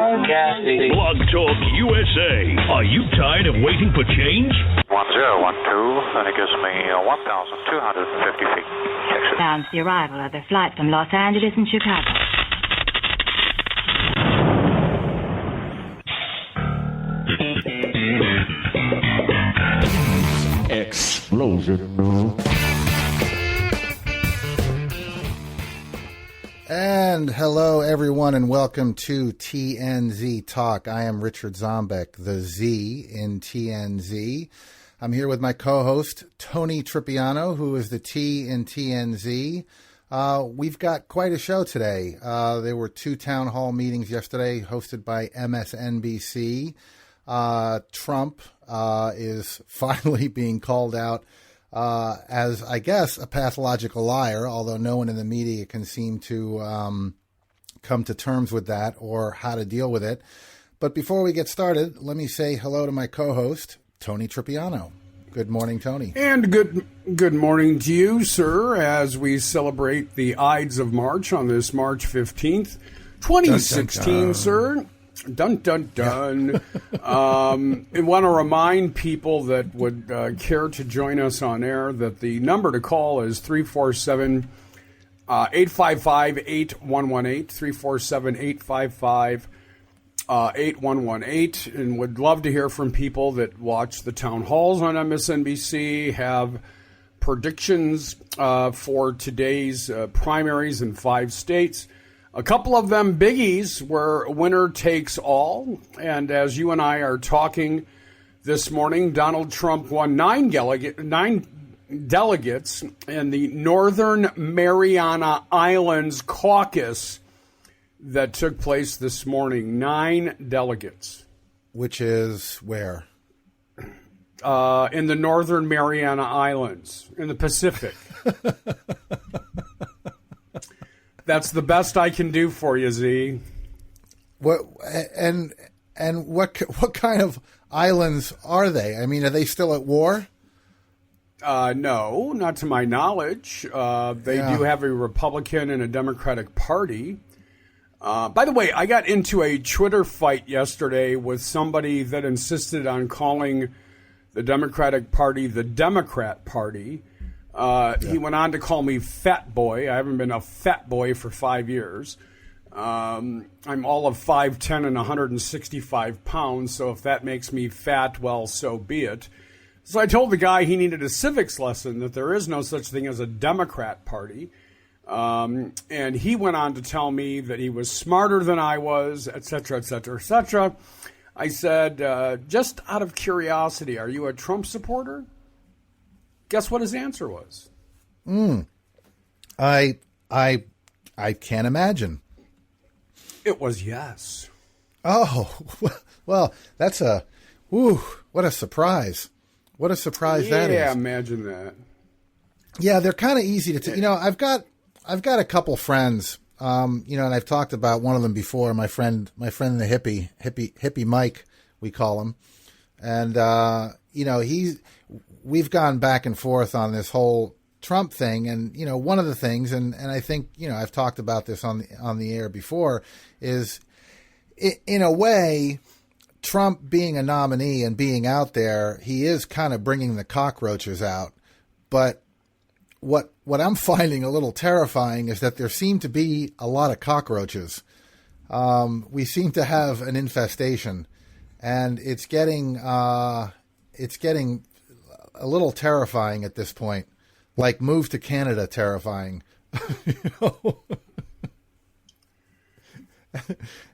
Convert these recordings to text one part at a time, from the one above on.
broadcasting. Blog Talk USA. Are you tired of waiting for change? 1012, and it gives me 1,250 feet. Texas. Announced the arrival of the flight from Los Angeles and Chicago. Explosion. And hello, everyone, and welcome to TNZ Talk. I am Richard Zombeck, the Z in TNZ. I'm here with my co-host, Tony Tripiano, who is the T in TNZ. We've got quite a show today. There were two town hall meetings yesterday hosted by MSNBC. Trump is finally being called out as, I guess, a pathological liar, although no one in the media can seem to come to terms with that or how to deal with it. But before we get started, let me say hello to my co-host, Tony Tripiano. Good morning, Tony. And good morning to you, sir, as we celebrate the Ides of March on this March 15th, 2016, dun, dun, dun. Sir. Dun, dun, dun. I want to remind people that would care to join us on air that the number to call is 347 855-8118, 347-855-8118, and would love to hear from people that watch the town halls on MSNBC, have predictions for today's primaries in 5 states. A couple of them biggies were winner takes all, and as you and I are talking this morning, Donald Trump won 9 delegates in the Northern Mariana Islands caucus that took place this morning. 9 delegates. Which is where? In the Northern Mariana Islands, in the Pacific. That's the best I can do for you, Z. What kind of islands are they? I mean, are they still at war? No, not to my knowledge. They do have a Republican and a Democratic Party. By the way, I got into a Twitter fight yesterday with somebody that insisted on calling the Democratic Party the Democrat Party. He went on to call me fat boy. I haven't been a fat boy for 5 years. I'm all of 5'10" and 165 pounds, so if that makes me fat, well, so be it. So I told the guy he needed a civics lesson, that there is no such thing as a Democrat Party. And he went on to tell me that he was smarter than I was, et cetera, et cetera, et cetera. I said, just out of curiosity, are you a Trump supporter? Guess what his answer was? I can't imagine. It was yes. Oh, well, that's what a surprise. What a surprise that is. Yeah, imagine that. Yeah, they're kind of easy to I've got a couple friends, and I've talked about one of them before, my friend the hippie Mike, we call him. And we've gone back and forth on this whole Trump thing. And, one of the things, and I think, I've talked about this on the air before, is in a way, Trump being a nominee and being out there, he is kind of bringing the cockroaches out. But what I'm finding a little terrifying is that there seem to be a lot of cockroaches. We seem to have an infestation, and it's getting a little terrifying at this point, like Move to Canada terrifying.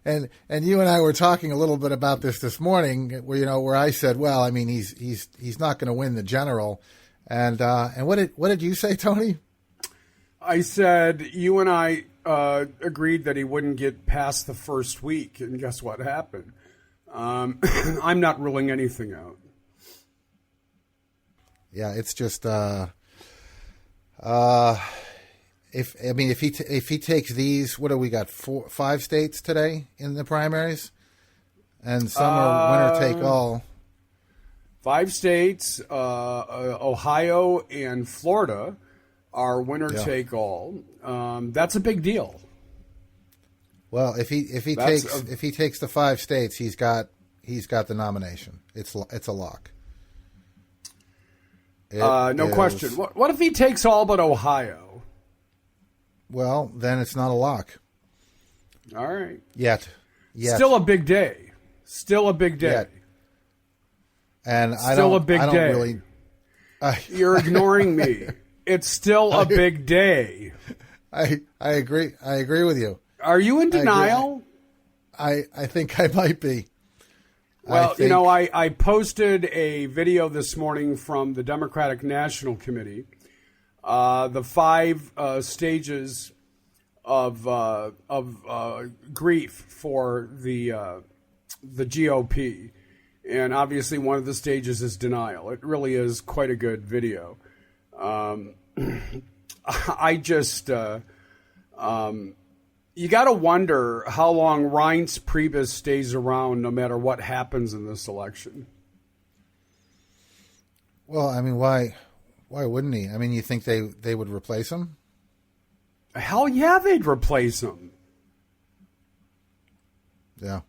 And you and I were talking a little bit about this morning, where I said, well, I mean, he's not going to win the general, and what did you say, Tony? I said you and I agreed that he wouldn't get past the first week, and guess what happened? I'm not ruling anything out. Yeah, it's just if he takes these, what do we got? 5 states today in the primaries, and some are winner take all. 5 states, Ohio and Florida, are winner take all. That's a big deal. Well, if he takes the 5 states, he's got the nomination. It's a lock. No question. What if he takes all but Ohio? Well, then it's not a lock. All right. Yet. Still a big day. Yet. And I don't don't day. Really. You're ignoring me. It's still a big day. I agree. I agree with you. Are you in denial? I think I might be. Well, I posted a video this morning from the Democratic National Committee, the 5 stages of grief for the GOP, and obviously one of the stages is denial. It really is quite a good video. I just you got to wonder how long Reince Priebus stays around no matter what happens in this election. Well, I mean, why wouldn't he? I mean, you think they would replace him? Hell yeah, they'd replace him. Yeah.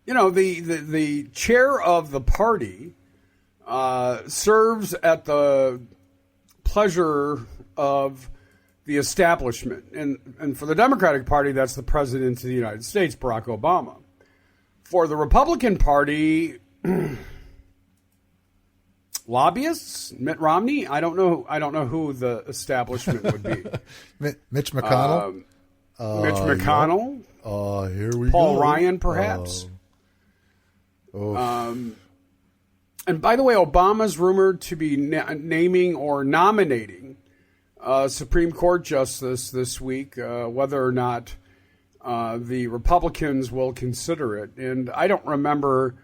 The chair of the party serves at the pleasure of the establishment. And for the Democratic Party, that's the President of the United States, Barack Obama. For the Republican Party, lobbyists, Mitt Romney, I don't know who the establishment would be. Mitch McConnell? Mitch McConnell? Here we Paul go. Ryan, perhaps? And by the way, Obama's rumored to be naming or nominating Supreme Court justice this week, whether or not the Republicans will consider it. And I don't remember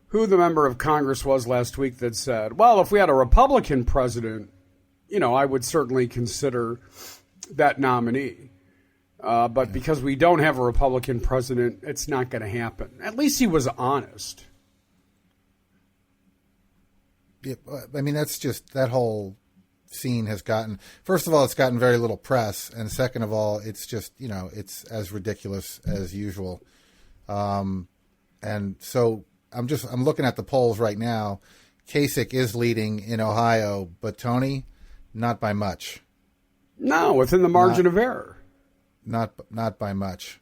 who the member of Congress was last week that said, well, if we had a Republican president, I would certainly consider that nominee. But because we don't have a Republican president, it's not going to happen. At least he was honest. Yeah, I mean, that's just that whole scene has gotten. First of all, it's gotten very little press, and second of all, it's just it's as ridiculous as usual. And so I'm looking at the polls right now. Kasich is leading in Ohio, but Tony, not by much. No, within the margin of error. Not by much.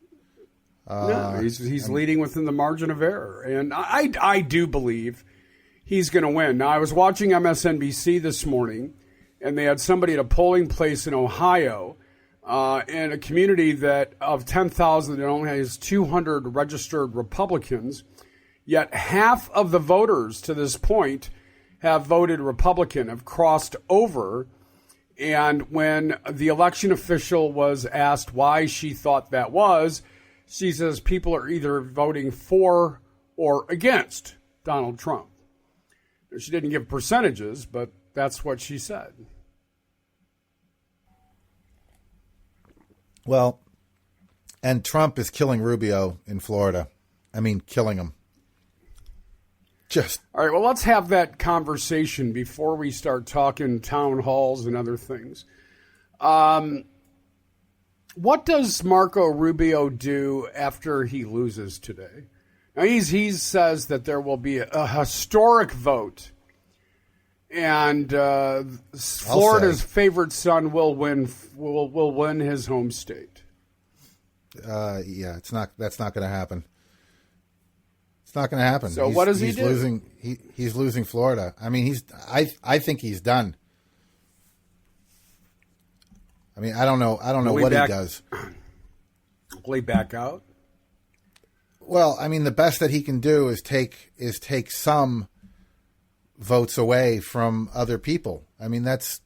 No, he's leading within the margin of error, and I do believe he's going to win. Now, I was watching MSNBC this morning, and they had somebody at a polling place in Ohio, in a community that of 10,000 that only has 200 registered Republicans, yet half of the voters to this point have voted Republican, have crossed over. And when the election official was asked why she thought that was, she says people are either voting for or against Donald Trump. She didn't give percentages, but that's what she said. Well, and Trump is killing Rubio in Florida. I mean, killing him. All right, well, let's have that conversation before we start talking town halls and other things. What does Marco Rubio do after he loses today? Now, he says that there will be a historic vote, and Florida's favorite son will win his home state. Yeah, that's not going to happen. It's not going to happen. So what does he do? He's losing Florida. I mean, I think he's done. I mean, I don't know what he does. Will he back out? Well, I mean, the best that he can do is take some votes away from other people. I mean, that's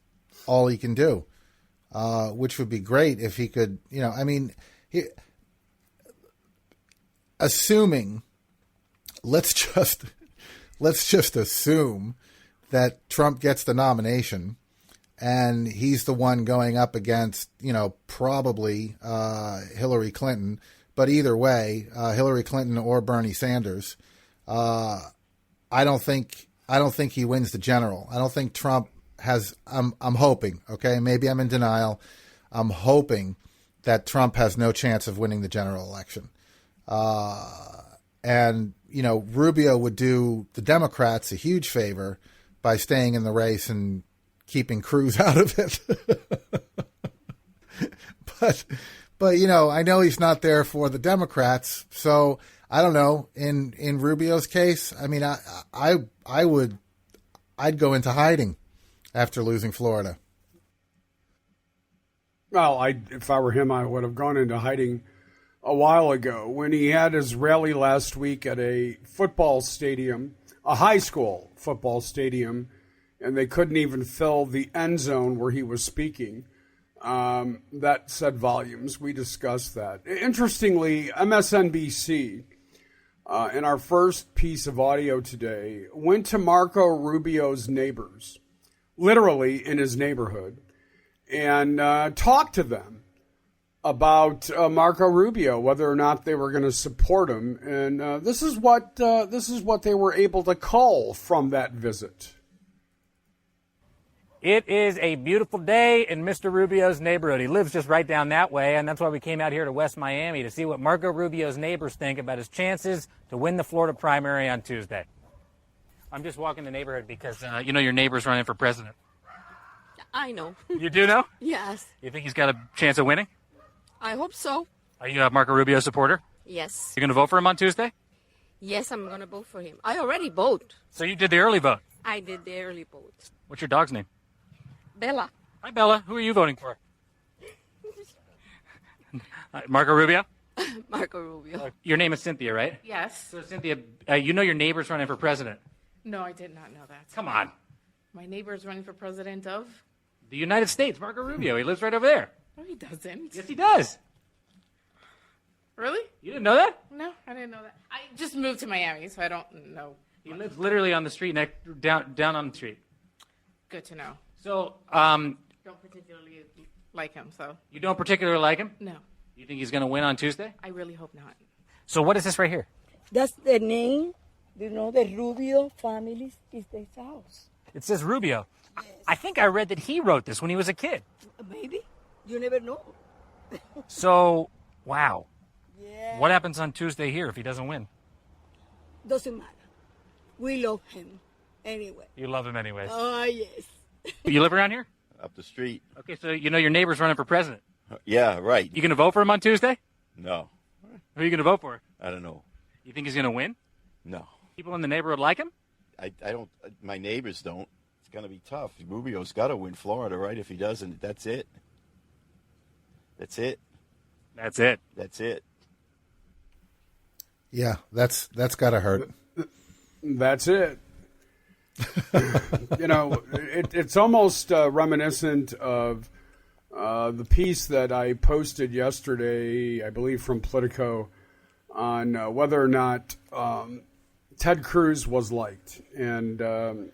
all he can do, which would be great if he could. I mean, assuming. Let's just assume that Trump gets the nomination and he's the one going up against, probably Hillary Clinton. But either way, Hillary Clinton or Bernie Sanders, I don't think he wins the general. I don't think Trump has. I'm hoping. Okay, maybe I'm in denial. I'm hoping that Trump has no chance of winning the general election. And, Rubio would do the Democrats a huge favor by staying in the race and keeping Cruz out of it. But I know he's not there for the Democrats. So I don't know. In Rubio's case, I mean, I'd go into hiding after losing Florida. Well, if I were him, I would have gone into hiding a while ago when he had his rally last week at a football stadium, a high school football stadium, and they couldn't even fill the end zone where he was speaking. That said volumes. We discussed that. Interestingly, MSNBC, in our first piece of audio today, went to Marco Rubio's neighbors, literally in his neighborhood, and talked to them about Marco Rubio, whether or not they were going to support him. And this is what they were able to cull from that visit. It is a beautiful day in Mr. Rubio's neighborhood. He lives just right down that way, and that's why we came out here to West Miami to see what Marco Rubio's neighbors think about his chances to win the Florida primary on Tuesday. I'm just walking the neighborhood because, your neighbor's running for president. I know. You do know? Yes. You think he's got a chance of winning? I hope so. Are you a Marco Rubio supporter? Yes. You going to vote for him on Tuesday? Yes, I'm going to vote for him. I already vote. So you did the early vote? I did the early vote. What's your dog's name? Bella. Hi, Bella. Who are you voting for? Marco Rubio? Marco Rubio. Your name is Cynthia, right? Yes. So, Cynthia, your neighbor's running for president. No, I did not know that. Come on. My neighbor is running for president of? The United States, Marco Rubio. He lives right over there. No, he doesn't. Yes, he does. Really? You didn't know that? No, I didn't know that. I just moved to Miami, so I don't know. He lives literally on the street, down on the street. Good to know. So, Don't particularly like him, so. You don't particularly like him? No, You think he's going to win on Tuesday? I really hope not. So what is this right here? That's the name, the Rubio family is this house. It says Rubio. Yes. I think I read that he wrote this when he was a kid. Maybe. You never know. So, wow. Yeah. What happens on Tuesday here if he doesn't win? Doesn't matter. We love him anyway. You love him anyways. Oh, yes. You live around here? Up the street. Okay, so your neighbor's running for president. Yeah, right. You going to vote for him on Tuesday? No. Who are you going to vote for? I don't know. You think he's going to win? No. People in the neighborhood like him? I don't. My neighbors don't. It's going to be tough. Rubio's got to win Florida, right? If he doesn't, that's it. That's it. That's it. That's it. Yeah, that's got to hurt. That's it. It's almost reminiscent of the piece that I posted yesterday, I believe from Politico, on whether or not Ted Cruz was liked. And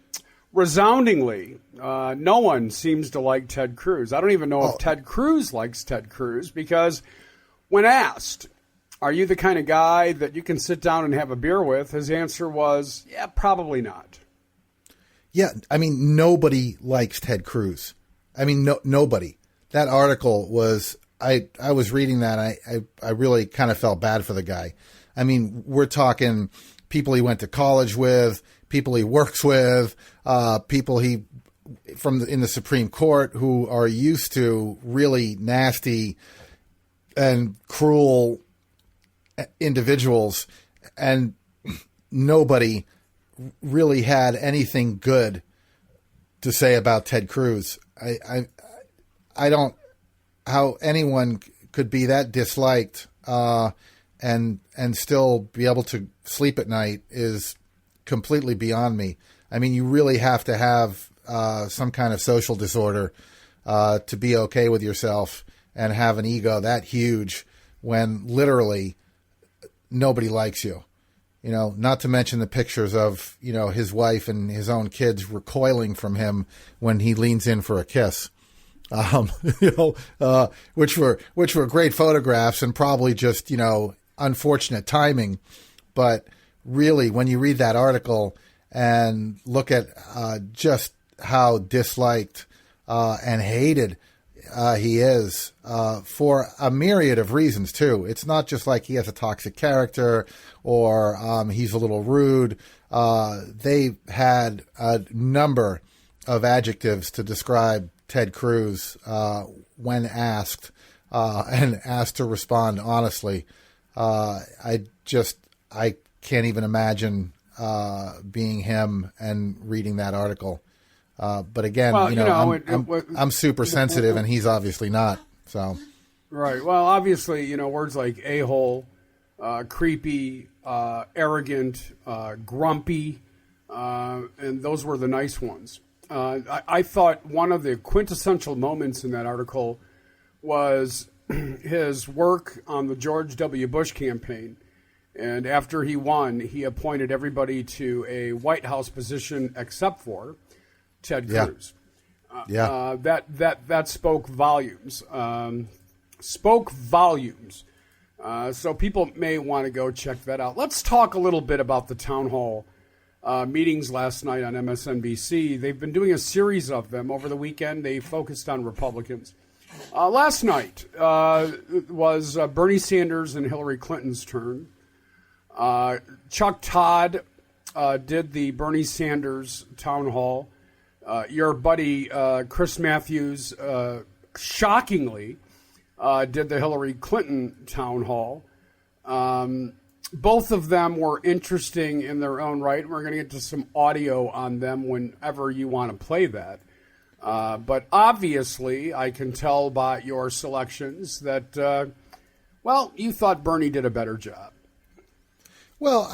resoundingly, no one seems to like Ted Cruz. I don't even know if Ted Cruz likes Ted Cruz, because when asked, are you the kind of guy that you can sit down and have a beer with, his answer was, yeah, probably not. Yeah, I mean, nobody likes Ted Cruz. I mean, nobody. That article was, I was reading that, I really kind of felt bad for the guy. I mean, we're talking people he went to college with, people he works with, people in the Supreme Court who are used to really nasty and cruel individuals, and nobody really had anything good to say about Ted Cruz. I don't, how anyone could be that disliked and still be able to sleep at night is completely beyond me. I mean, you really have to have some kind of social disorder to be okay with yourself and have an ego that huge when literally nobody likes you. You know, not to mention the pictures of, his wife and his own kids recoiling from him when he leans in for a kiss. Which were great photographs and probably just, unfortunate timing. But really, when you read that article and look at just how disliked and hated he is for a myriad of reasons, too. It's not just like he has a toxic character or he's a little rude. They had a number of adjectives to describe Ted Cruz when asked and asked to respond honestly. I can't even imagine being him and reading that article. But again, I'm super sensitive, and he's obviously not. So, right. Well, obviously, words like a-hole, creepy, arrogant, grumpy, and those were the nice ones. I thought one of the quintessential moments in that article was his work on the George W. Bush campaign. And after he won, he appointed everybody to a White House position except for Ted Cruz. That spoke volumes. So people may want to go check that out. Let's talk a little bit about the town hall meetings last night on MSNBC. They've been doing a series of them over the weekend. They focused on Republicans. Last night was Bernie Sanders and Hillary Clinton's turn. Chuck Todd did the Bernie Sanders town hall. Your buddy Chris Matthews, shockingly, did the Hillary Clinton town hall. Both of them were interesting in their own right. We're going to get to some audio on them whenever you want to play that. But obviously, I can tell by your selections that, you thought Bernie did a better job. Well,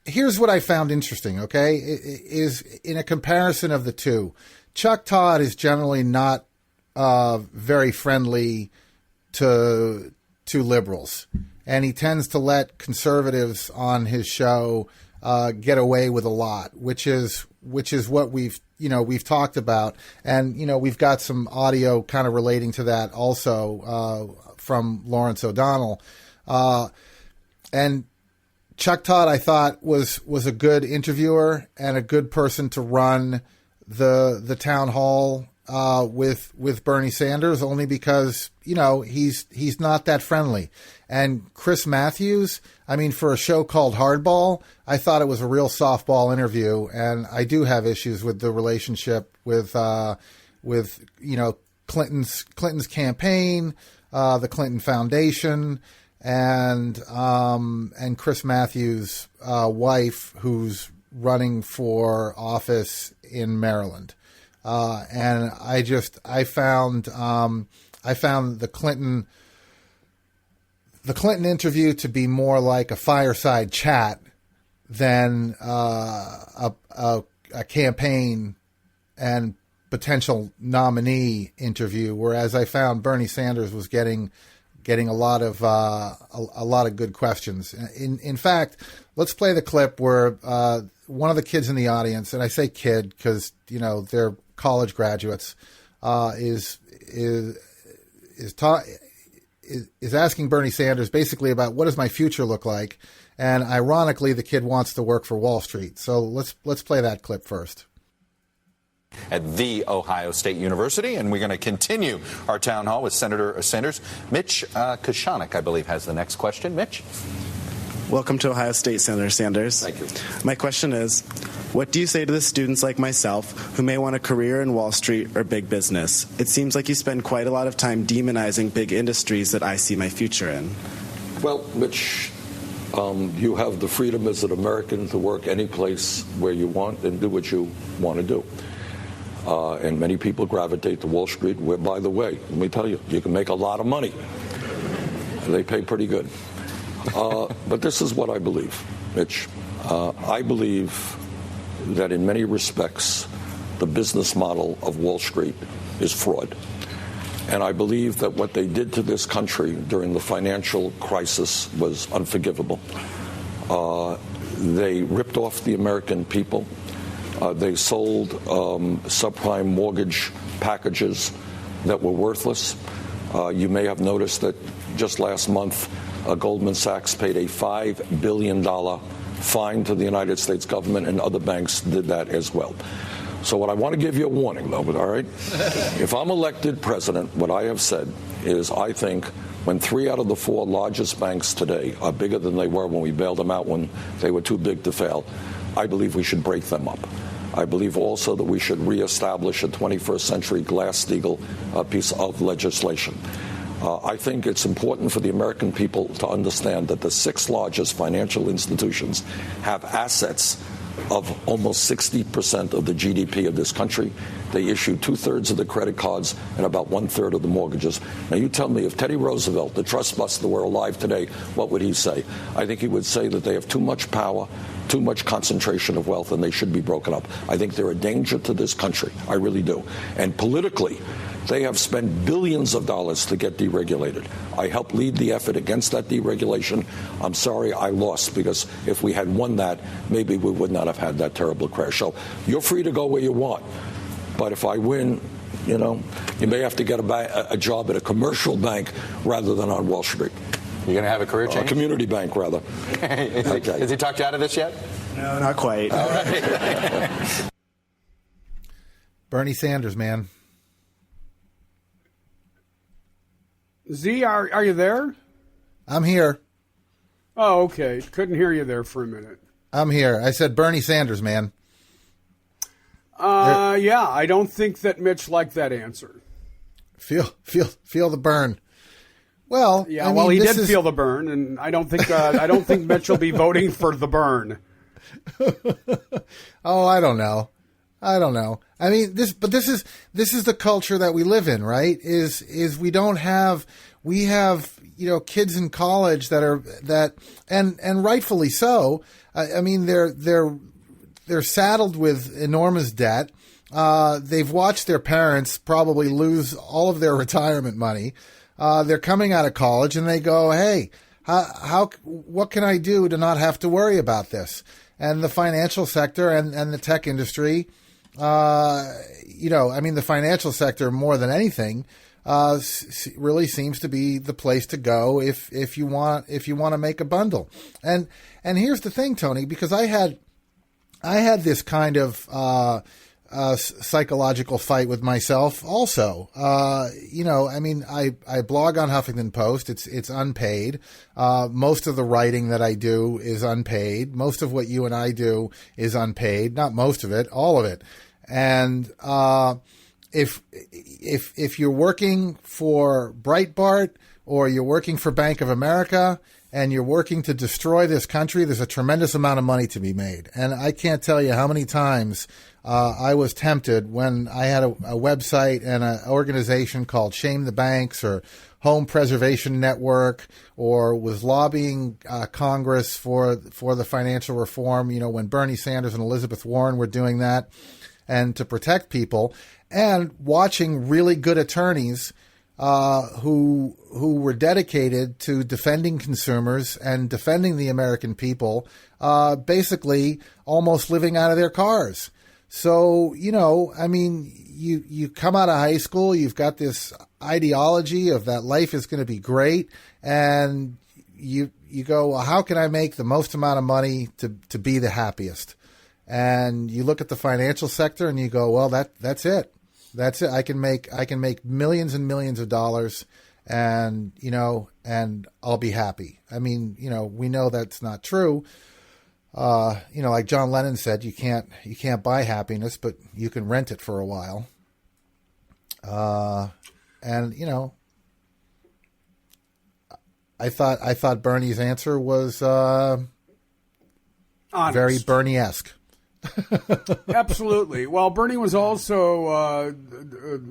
here's what I found interesting, okay, is in a comparison of the two, Chuck Todd is generally not very friendly to liberals, and he tends to let conservatives on his show get away with a lot, which is what we've talked about, and we've got some audio kind of relating to that also from Lawrence O'Donnell, and Chuck Todd, I thought, was a good interviewer and a good person to run the town hall with Bernie Sanders, only because he's not that friendly. And Chris Matthews, for a show called Hardball, I thought it was a real softball interview, and I do have issues with the relationship with Clinton's campaign, the Clinton Foundation, and Chris Matthews' wife, who's running for office in Maryland. And I found the Clinton interview to be more like a fireside chat than a campaign and potential nominee interview, whereas I found Bernie Sanders was getting a lot of good questions. In fact, let's play the clip where one of the kids in the audience, and I say kid because they're college graduates, is asking Bernie Sanders basically about what does my future look like, and ironically, the kid wants to work for Wall Street. So let's play that clip first. At The Ohio State University, and we're going to continue our town hall with Senator Sanders. Mitch Kasich, I believe, has the next question. Mitch? Welcome to Ohio State, Senator Sanders. Thank you. My question is, what do you say to the students like myself who may want a career in Wall Street or big business? It seems like you spend quite a lot of time demonizing big industries that I see my future in. Well, Mitch, you have the freedom as an American to work any place where you want and do what you want to do. And many people gravitate to Wall Street, where, by the way, let me tell you, you can make a lot of money. They pay pretty good. But this is what I believe, Mitch. I believe that in many respects, the business model of Wall Street is fraud. And I believe that what they did to this country during the financial crisis was unforgivable. They ripped off the American people. They sold subprime mortgage packages that were worthless. You may have noticed that just last month, Goldman Sachs paid a $5 billion fine to the United States government, and other banks did that as well. So what I want to give you a warning, though, all right? If I'm elected president, what I have said is I think when 3 out of the 4 largest banks today are bigger than they were when we bailed them out when they were too big to fail, I believe we should break them up. I believe also that we should reestablish a 21st century Glass-Steagall piece of legislation. I think it's important for the American people to understand that the 6 largest financial institutions have assets of almost 60% of the GDP of this country. They issue 2/3 of the credit cards and about 1/3 of the mortgages. Now, you tell me, if Teddy Roosevelt, the trust buster, were alive today, what would he say? I think he would say that they have too much power, too much concentration of wealth, and they should be broken up. I think they're a danger to this country. I really do. And politically, they have spent billions of dollars to get deregulated. I helped lead the effort against that deregulation. I'm sorry I lost, because if we had won that, maybe we would not have had that terrible crash. So you're free to go where you want. But if I win, you may have to get a job at a commercial bank rather than on Wall Street. You're going to have a career change? A community bank, rather. Has he talked you out of this yet? No, not quite. All right. Bernie Sanders, man. Z, are you there? I'm here. Oh, okay. Couldn't hear you there for a minute. I'm here. I said Bernie Sanders, man. Yeah, I don't think that Mitch liked that answer. Feel the burn. Well, yeah, he did feel the burn, and I don't think Mitch will be voting for the burn. Oh, I don't know. I mean, this is the culture that we live in, right? Is we have kids in college and rightfully so. I mean, they're saddled with enormous debt. They've watched their parents probably lose all of their retirement money. They're coming out of college and they go, hey, what can I do to not have to worry about this? And the financial sector and the tech industry, the financial sector more than anything, really seems to be the place to go if you want to make a bundle. And here's the thing, Tony, because I had this kind of psychological fight with myself also. I blog on Huffington Post. It's unpaid. Most of the writing that I do is unpaid. Most of what you and I do is unpaid. Not most of it, all of it. And if you're working for Breitbart or you're working for Bank of America and you're working to destroy this country, there's a tremendous amount of money to be made. And I can't tell you how many times I was tempted when I had a website and an organization called Shame the Banks or Home Preservation Network, or was lobbying Congress for the financial reform, when Bernie Sanders and Elizabeth Warren were doing that, and to protect people, and watching really good attorneys who were dedicated to defending consumers and defending the American people, basically almost living out of their cars. So, you come out of high school, you've got this ideology of that life is going to be great, and you go, well, how can I make the most amount of money to be the happiest? And you look at the financial sector and you go, well, that's it. That's it. I can make millions and millions of dollars, and I'll be happy. I mean, we know that's not true. Like John Lennon said, you can't buy happiness, but you can rent it for a while. I thought Bernie's answer was very Bernie-esque. Absolutely. Well, Bernie was also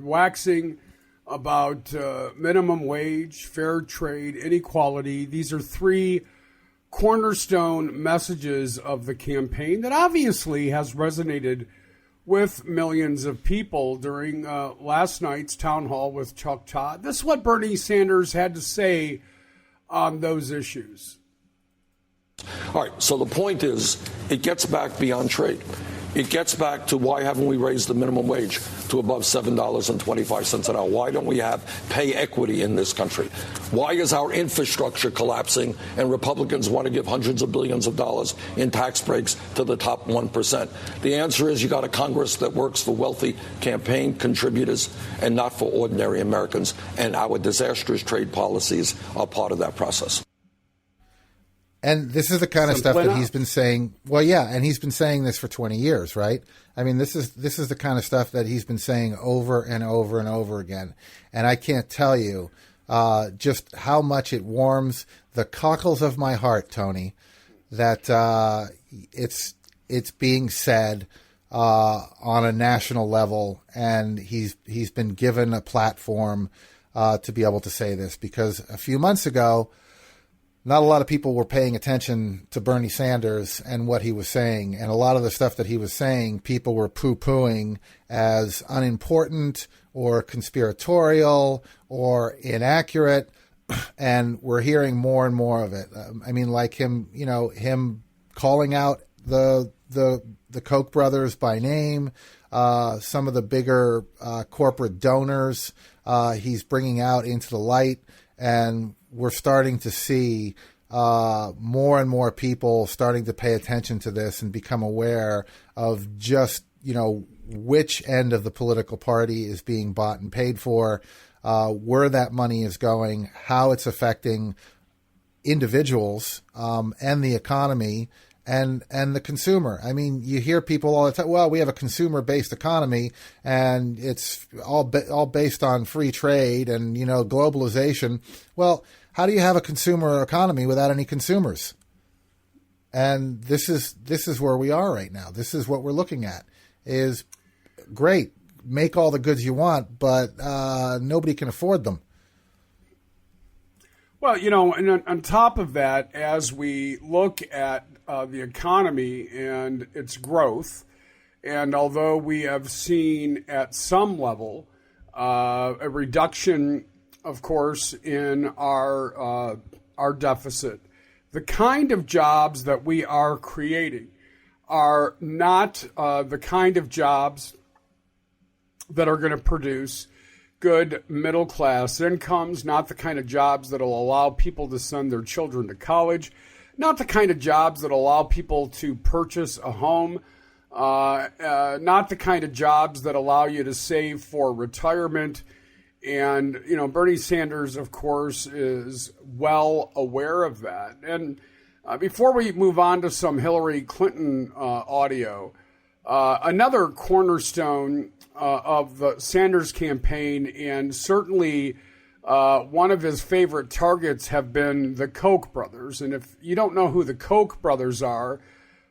waxing about minimum wage, fair trade, inequality. These are 3 cornerstone messages of the campaign that obviously has resonated with millions of people during last night's town hall with Chuck Todd. This is what Bernie Sanders had to say on those issues. All right, so the point is, it gets back beyond trade. It gets back to why haven't we raised the minimum wage to above $7.25 an hour? Why don't we have pay equity in this country? Why is our infrastructure collapsing and Republicans want to give hundreds of billions of dollars in tax breaks to the top 1%? The answer is you got a Congress that works for wealthy campaign contributors and not for ordinary Americans, and our disastrous trade policies are part of that process. And this is the kind of stuff that he's been saying. Well, yeah, and he's been saying this for 20 years, right? I mean, this is the kind of stuff that he's been saying over and over and over again. And I can't tell you just how much it warms the cockles of my heart, Tony, that it's being said on a national level, and he's been given a platform to be able to say this, because a few months ago, not a lot of people were paying attention to Bernie Sanders and what he was saying. And a lot of the stuff that he was saying, people were poo-pooing as unimportant or conspiratorial or inaccurate. And we're hearing more and more of it. I mean, like him calling out the Koch brothers by name, some of the bigger corporate donors he's bringing out into the light. And we're starting to see more and more people starting to pay attention to this and become aware of just, which end of the political party is being bought and paid for, where that money is going, how it's affecting individuals and the economy and the consumer. I mean, you hear people all the time, well, we have a consumer-based economy and it's all based on free trade and, globalization. Well, how do you have a consumer economy without any consumers? And this is where we are right now. This is what we're looking at. Is great, make all the goods you want, but nobody can afford them. Well, and on top of that, as we look at the economy and its growth, and although we have seen at some level a reduction, of course, in our deficit, the kind of jobs that we are creating are not the kind of jobs that are going to produce good middle-class incomes, not the kind of jobs that will allow people to send their children to college, not the kind of jobs that allow people to purchase a home, not the kind of jobs that allow you to save for retirement. And, Bernie Sanders, of course, is well aware of that. And before we move on to some Hillary Clinton audio, another cornerstone of the Sanders campaign, and certainly one of his favorite targets, have been the Koch brothers. And if you don't know who the Koch brothers are,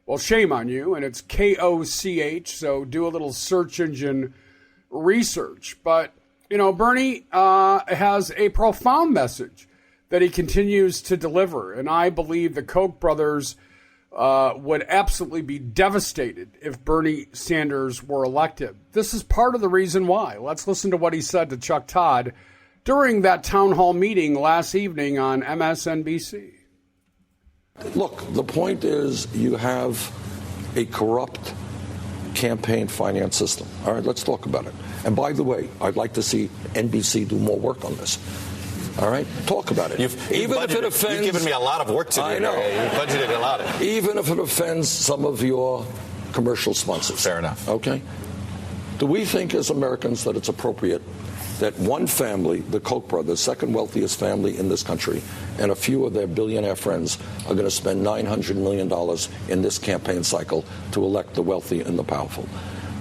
well, shame on you. And it's Koch, so do a little search engine research. But, Bernie has a profound message that he continues to deliver. And I believe the Koch brothers would absolutely be devastated if Bernie Sanders were elected. This is part of the reason why. Let's listen to what he said to Chuck Todd during that town hall meeting last evening on MSNBC. Look, the point is you have a corrupt campaign finance system. All right, let's talk about it. And by the way, I'd like to see NBC do more work on this. All right, talk about it. If it offends, you've given me a lot of work to do. I know. You've budgeted a lot. Even if it offends some of your commercial sponsors. Fair enough. Okay. Do we think as Americans that it's appropriate that one family, the Koch brothers, second wealthiest family in this country, and a few of their billionaire friends are going to spend $900 million in this campaign cycle to elect the wealthy and the powerful?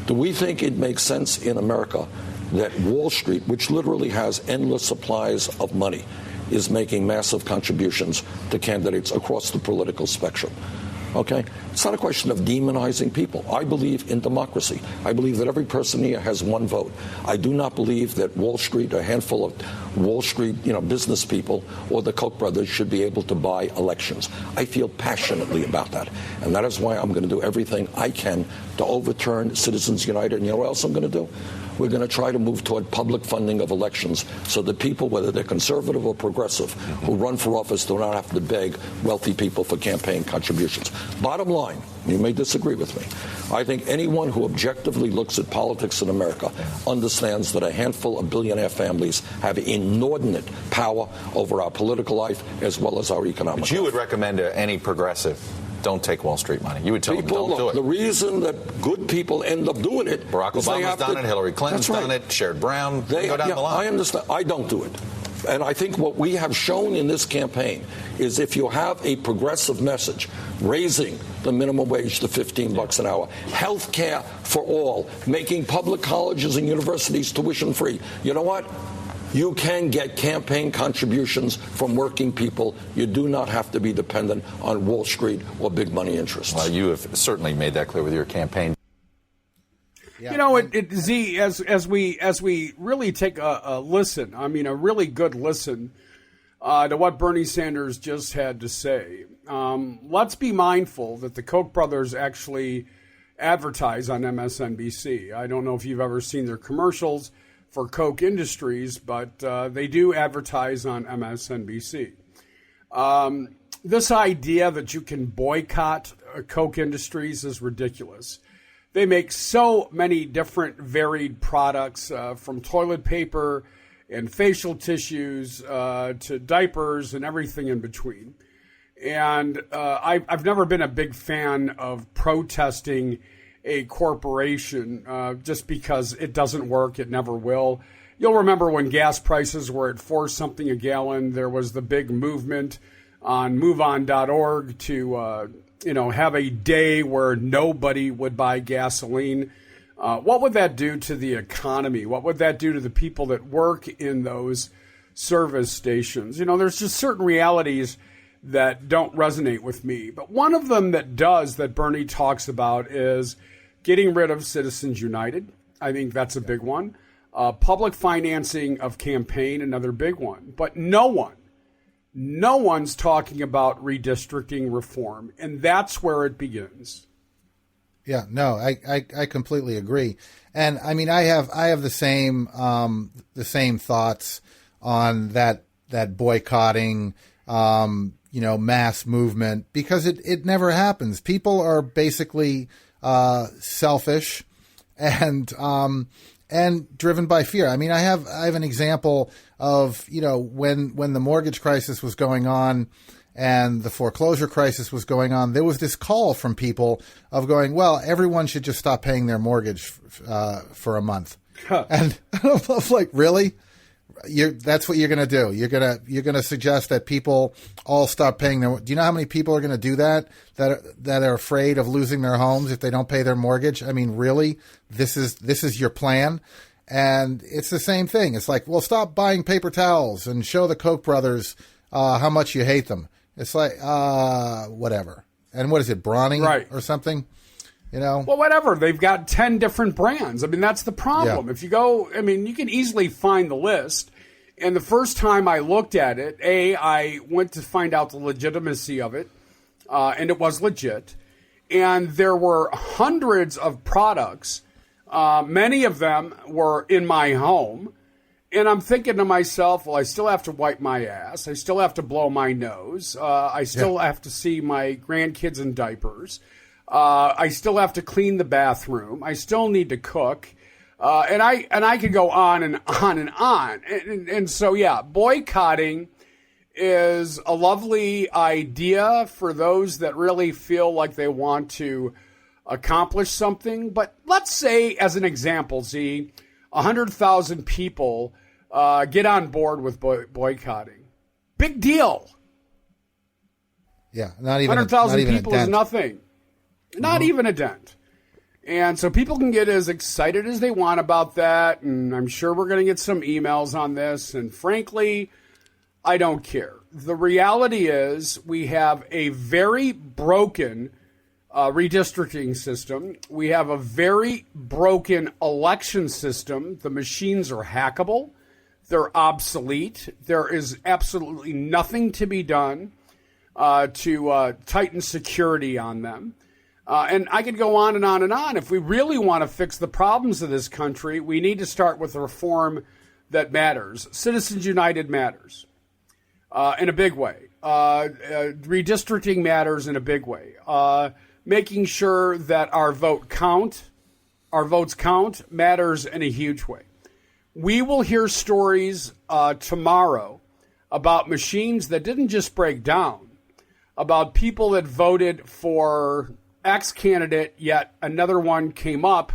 Do we think it makes sense in America that Wall Street, which literally has endless supplies of money, is making massive contributions to candidates across the political spectrum? Okay? It's not a question of demonizing people. I believe in democracy. I believe that every person here has one vote. I do not believe that Wall Street, a handful of Wall Street, business people, or the Koch brothers should be able to buy elections. I feel passionately about that. And that is why I'm going to do everything I can to overturn Citizens United. And you know what else I'm going to do? we're going to try to move toward public funding of elections so that people, whether they're conservative or progressive, who run for office do not have to beg wealthy people for campaign contributions. Bottom line, you may disagree with me, I think anyone who objectively looks at politics in America understands that a handful of billionaire families have inordinate power over our political life as well as our economic life. But you would recommend to any progressive, don't take Wall Street money. You would tell them, don't do it. The reason that good people end up doing it, Barack Obama's done it, Hillary Clinton's done it, Sherrod Brown, go down the line. I understand. I don't do it. And I think what we have shown in this campaign is if you have a progressive message, raising the minimum wage to $15 an hour, health care for all, making public colleges and universities tuition free, you know what? You can get campaign contributions from working people. You do not have to be dependent on Wall Street or big money interests. Well, you have certainly made that clear with your campaign. Yeah. You know, Z, as we really take a listen, I mean, a really good listen to what Bernie Sanders just had to say. Let's be mindful that the Koch brothers actually advertise on MSNBC. I don't know if you've ever seen their commercials for Koch Industries, but they do advertise on MSNBC. This idea that you can boycott Koch Industries is ridiculous. They make so many different varied products, from toilet paper and facial tissues to diapers and everything in between. And I've never been a big fan of protesting a corporation just because it doesn't work. It never will. You'll remember when gas prices were at $4 something a gallon, there was the big movement on moveon.org to have a day where nobody would buy gasoline. What would that do to the economy? What would that do to the people that work in those service stations? You know, there's just certain realities that don't resonate with me. But one of them that does, that Bernie talks about, is getting rid of Citizens United. I think that's a big one. Public financing of campaign, another big one. But no one's talking about redistricting reform, and that's where it begins. Yeah, no, I completely agree. And I mean, I have the same thoughts on that boycotting, mass movement, because it never happens. People are basically selfish and driven by fear. I mean, I have an example of, when the mortgage crisis was going on and the foreclosure crisis was going on, there was this call from people of going, well, everyone should just stop paying their mortgage for a month. And I was like, really? That's what you're going to do? You're going to suggest that people all stop paying their? Do you know how many people are going to do that are afraid of losing their homes if they don't pay their mortgage? I mean, really? This is your plan? And it's the same thing. It's like, well, stop buying paper towels and show the Koch brothers how much you hate them. It's like, whatever. And what is it, Brawny or something? Well, whatever. They've got 10 different brands. I mean, that's the problem. Yeah. If you go, I mean, you can easily find the list. And the first time I looked at it, I went to find out the legitimacy of it, and it was legit. And there were hundreds of products. Many of them were in my home. And I'm thinking to myself, well, I still have to wipe my ass. I still have to blow my nose. I still have to see my grandkids in diapers. I still have to clean the bathroom. I still need to cook. And I could go on and on and on. And so, yeah, boycotting is a lovely idea for those that really feel like they want to accomplish something. But let's say, as an example, Z, 100,000 people get on board with boycotting. Big deal. Yeah, not even 100,000 people is nothing. Not even a dent. And so people can get as excited as they want about that, and I'm sure we're going to get some emails on this, and frankly, I don't care. The reality is we have a very broken redistricting system. We have a very broken election system. The machines are hackable. They're obsolete. There is absolutely nothing to be done to tighten security on them. And I could go on and on and on. If we really want to fix the problems of this country, we need to start with a reform that matters. Citizens United matters in a big way. Redistricting matters in a big way. Making sure that our votes count matters in a huge way. We will hear stories tomorrow about machines that didn't just break down, about people that voted for X candidate, yet another one came up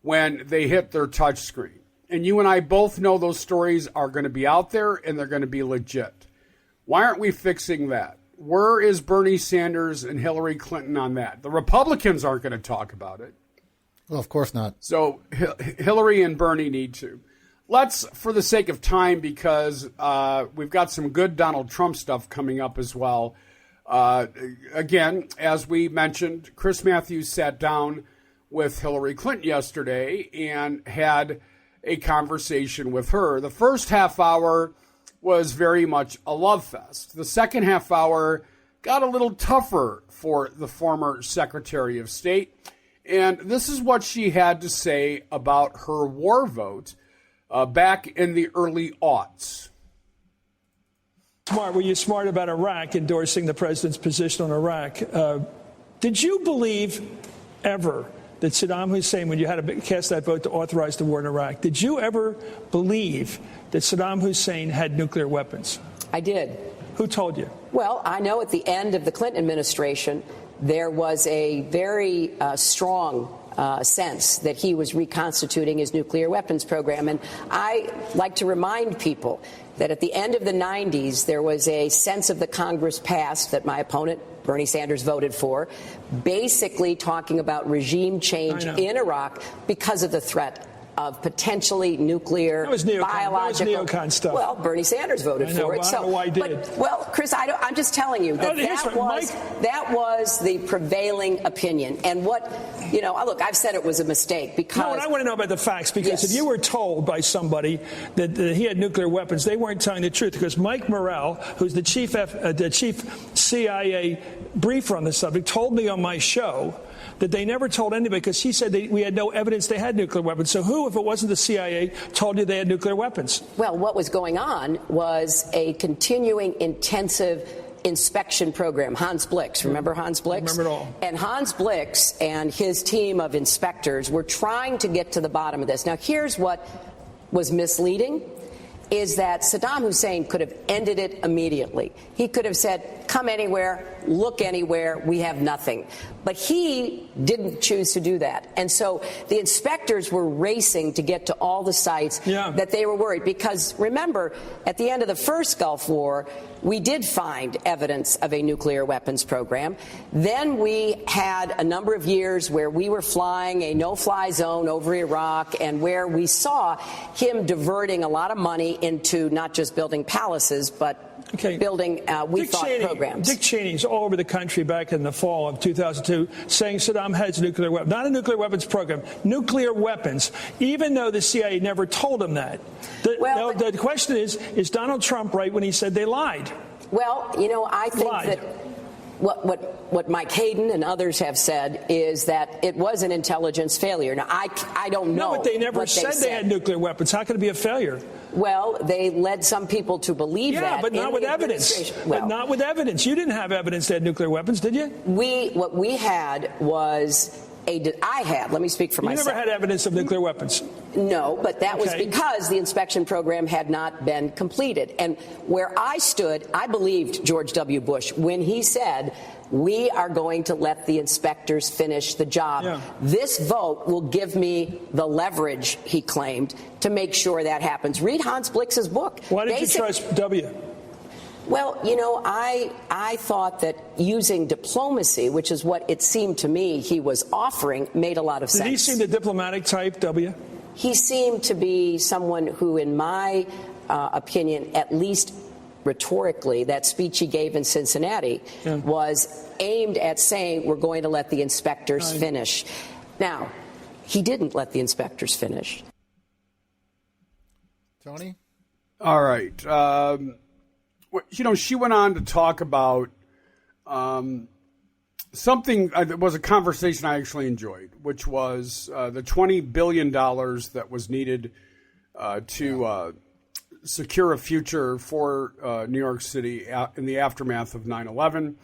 when they hit their touch screen. And you and I both know those stories are going to be out there and they're going to be legit. Why aren't we fixing that? Where is Bernie Sanders and Hillary Clinton on that? The Republicans aren't going to talk about it. Well, of course not. So Hillary and Bernie need to. Let's, for the sake of time, because we've got some good Donald Trump stuff coming up as well. Again, as we mentioned, Chris Matthews sat down with Hillary Clinton yesterday and had a conversation with her. The first half hour was very much a love fest. The second half hour got a little tougher for the former Secretary of State. And this is what she had to say about her war vote back in the early aughts. Were you smart about Iraq, endorsing the president's position on Iraq? Did you believe ever that Saddam Hussein, when you had to cast that vote to authorize the war in Iraq, did you ever believe that Saddam Hussein had nuclear weapons? I did. Who told you? Well, I know at the end of the Clinton administration, there was a very strong sense that he was reconstituting his nuclear weapons program. And I like to remind people that at the end of the 90s, there was a sense of the Congress passed that my opponent, Bernie Sanders, voted for, basically talking about regime change in Iraq because of the threat of potentially nuclear, biological. That was neocon stuff. Well, Bernie Sanders voted for it. I don't know why he did. But, well, Chris, I'm just telling you that that was the prevailing opinion. And what, look, I've said it was a mistake because. No, and I want to know about the facts because if you were told by somebody that he had nuclear weapons, they weren't telling the truth. Because Mike Morrell, who's the chief CIA briefer on the subject, told me on my show that they never told anybody because he said we had no evidence they had nuclear weapons. So who, if it wasn't the CIA, told you they had nuclear weapons? Well, what was going on was a continuing intensive inspection program. Hans Blix, remember Hans Blix? Remember it all. And Hans Blix and his team of inspectors were trying to get to the bottom of this. Now, here's what was misleading. Is that Saddam Hussein could have ended it immediately. He could have said, come anywhere, look anywhere, we have nothing. But he didn't choose to do that. And so the inspectors were racing to get to all the sites that they were worried. Because remember, at the end of the first Gulf War, we did find evidence of a nuclear weapons program. Then we had a number of years where we were flying a no-fly zone over Iraq and where we saw him diverting a lot of money into not just building palaces, but building, programs. Dick Cheney's all over the country back in the fall of 2002 saying Saddam has nuclear weapons. Not a nuclear weapons program, nuclear weapons, even though the CIA never told him that. The question is Donald Trump right when he said they lied? Well, I think that what Mike Hayden and others have said is that it was an intelligence failure. Now, I don't know. No, but they never said they had nuclear weapons. How could it be a failure? Well, they led some people to believe that. Yeah, but not with evidence. But not with evidence. You didn't have evidence they had nuclear weapons, did you? What we had was let me speak for myself. You never had evidence of nuclear weapons? No, but that was because the inspection program had not been completed. And where I stood, I believed George W. Bush when he said, we are going to let the inspectors finish the job. Yeah. This vote will give me the leverage, he claimed, to make sure that happens. Read Hans Blix's book. Why did you trust W? Well, I thought that using diplomacy, which is what it seemed to me he was offering, made a lot of sense. Did he seem the diplomatic type, W? He seemed to be someone who, in my opinion, at least rhetorically, that speech he gave in Cincinnati was aimed at saying we're going to let the inspectors finish. Now, he didn't let the inspectors finish. Tony? All right. She went on to talk about something that was a conversation I actually enjoyed, which was the $20 billion that was needed to secure a future for New York City in the aftermath of 9/11,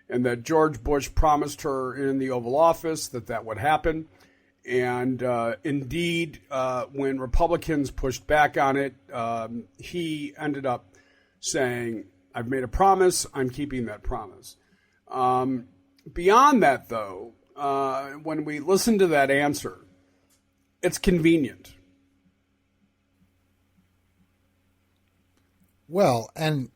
and that George Bush promised her in the Oval Office that would happen. And indeed, when Republicans pushed back on it, he ended up saying, I've made a promise, I'm keeping that promise. Beyond that, though, when we listen to that answer, it's convenient. Well, and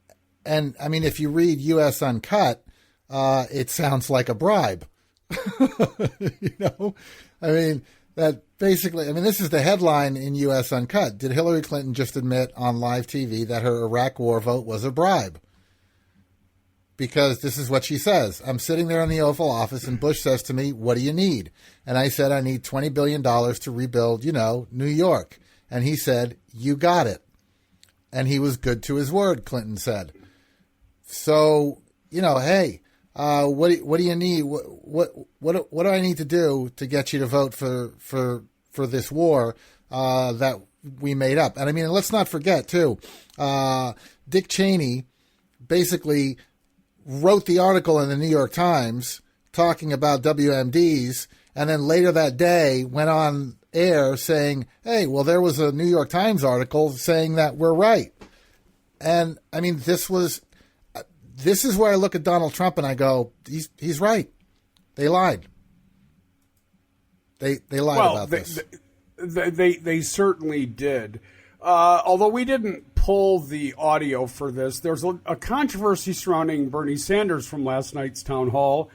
I mean, if you read U.S. Uncut, it sounds like a bribe. You know, I mean, that basically, I mean, this is the headline in U.S. Uncut. Did Hillary Clinton just admit on live TV that her Iraq war vote was a bribe? Because this is what she says. I'm sitting there in the Oval Office and Bush says to me, what do you need? And I said, I need $20 billion to rebuild, New York. And he said, you got it. And he was good to his word, Clinton said. So, hey, what do you need? What do I need to do to get you to vote for this war that we made up? And I mean, let's not forget too, Dick Cheney basically wrote the article in the New York Times talking about WMDs, and then later that day went on air saying, hey, well, there was a New York Times article saying that we're right. And I mean, this is where I look at Donald Trump and I go, he's right. They lied. They lied about this. They certainly did. Although we didn't pull the audio for this, there's a controversy surrounding Bernie Sanders from last night's town hall,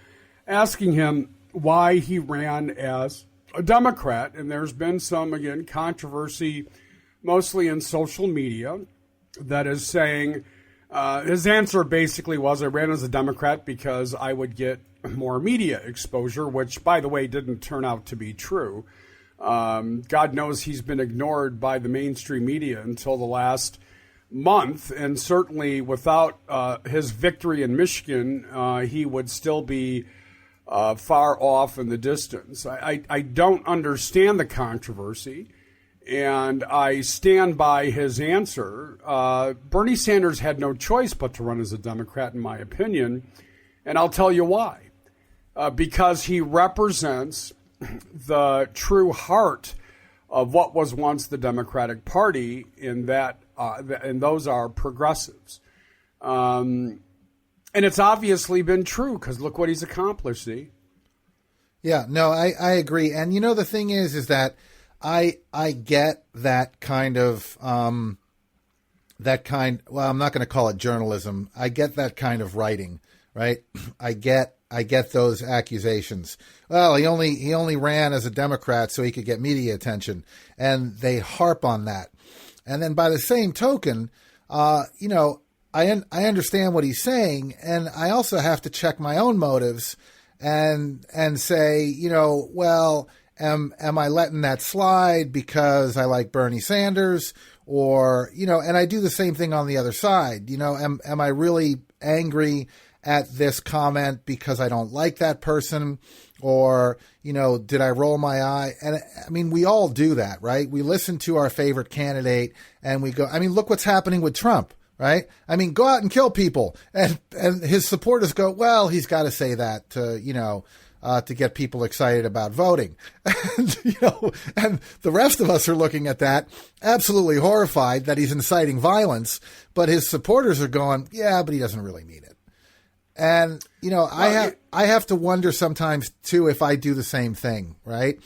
asking him why he ran as a Democrat. And there's been some, again, controversy, mostly in social media, that is saying his answer basically was, I ran as a Democrat because I would get more media exposure, which, by the way, didn't turn out to be true. God knows he's been ignored by the mainstream media until the last month, and certainly without his victory in Michigan, he would still be far off in the distance. I don't understand the controversy, and I stand by his answer. Bernie Sanders had no choice but to run as a Democrat, in my opinion, and I'll tell you why. Because he represents the true heart of what was once the Democratic Party, and those are progressives. And it's obviously been true, because look what he's accomplished, see? Yeah, no, I agree. And the thing is that I get that kind of, well, I'm not going to call it journalism. I get that kind of writing, right? I get those accusations. Well, he only ran as a Democrat so he could get media attention, and they harp on that. And then by the same token, I understand what he's saying, and I also have to check my own motives and say, well, am I letting that slide because I like Bernie Sanders, or and I do the same thing on the other side. Am I really angry at this comment because I don't like that person, or, did I roll my eye? And I mean, we all do that, right? We listen to our favorite candidate and we go, I mean, look what's happening with Trump, right? I mean, go out and kill people. And his supporters go, well, he's got to say that to get people excited about voting. And the rest of us are looking at that absolutely horrified that he's inciting violence, but his supporters are going, yeah, but he doesn't really mean it. And, I have to wonder sometimes, too, if I do the same thing, right?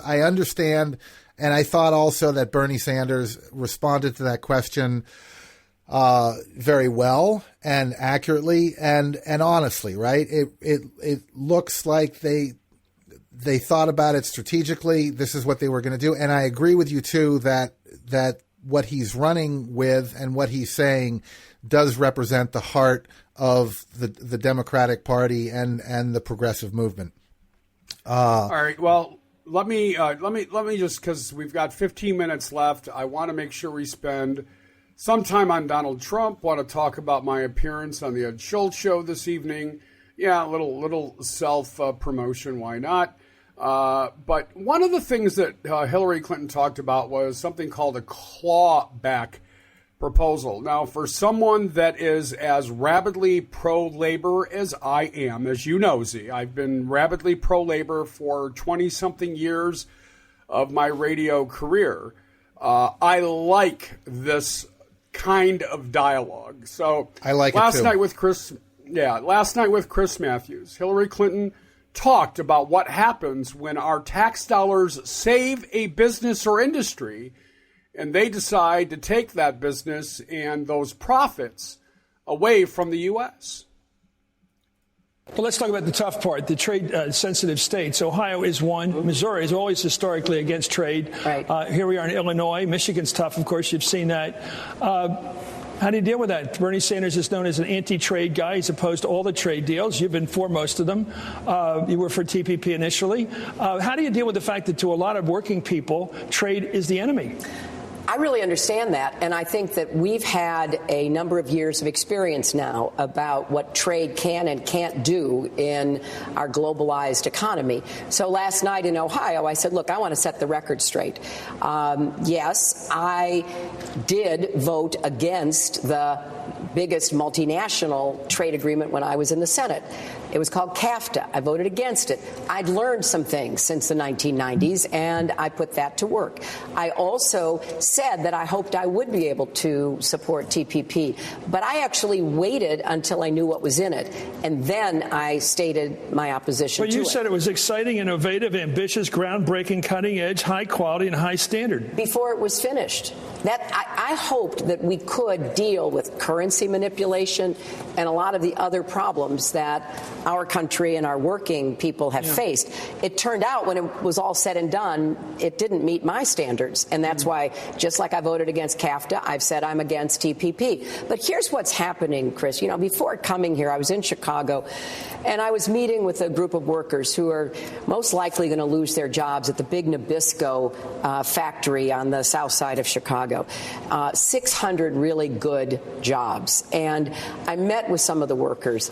I understand, and I thought also that Bernie Sanders responded to that question very well and accurately and honestly, right? It looks like they thought about it strategically. This is what they were going to do. And I agree with you, too, that what he's running with and what he's saying does represent the heart of the Democratic Party and the progressive movement. All right. Well, let me just, because we've got 15 minutes left, I want to make sure we spend some time on Donald Trump. Want to talk about my appearance on the Ed Schultz show this evening, Yeah, a little self promotion. Why not? But one of the things that Hillary Clinton talked about was something called a clawback proposal. Now, for someone that is as rabidly pro-labor as I am, as you know, Z, I've been rabidly pro-labor for 20-something years of my radio career. I like this kind of dialogue. So I like it too. Last night with Chris Matthews, Hillary Clinton talked about what happens when our tax dollars save a business or industry and they decide to take that business and those profits away from the U.S. Well, let's talk about the tough part, the trade-sensitive states. Ohio is one. Missouri is always historically against trade. Right. Here we are in Illinois. Michigan's tough, of course. You've seen that. How do you deal with that? Bernie Sanders is known as an anti-trade guy. He's opposed to all the trade deals. You've been for most of them. You were for TPP initially. How do you deal with the fact that to a lot of working people, trade is the enemy? I really understand that, and I think that we've had a number of years of experience now about what trade can and can't do in our globalized economy. So last night in Ohio, I said, look, I want to set the record straight. Yes, I did vote against the biggest multinational trade agreement when I was in the Senate. It was called CAFTA. I voted against it. I'd learned some things since the 1990s, and I put that to work. I also said that I hoped I would be able to support TPP, but I actually waited until I knew what was in it, and then I stated my opposition to it. But you said it was exciting, innovative, ambitious, groundbreaking, cutting-edge, high quality, and high standard. Before it was finished. I hoped that we could deal with currency manipulation and a lot of the other problems that our country and our working people have faced. It turned out when it was all said and done, it didn't meet my standards. And that's why, just like I voted against CAFTA, I've said I'm against TPP. But here's what's happening, Chris. You know, before coming here, I was in Chicago, and I was meeting with a group of workers who are most likely going to lose their jobs at the big Nabisco factory on the south side of Chicago. 600 really good jobs. And I met with some of the workers.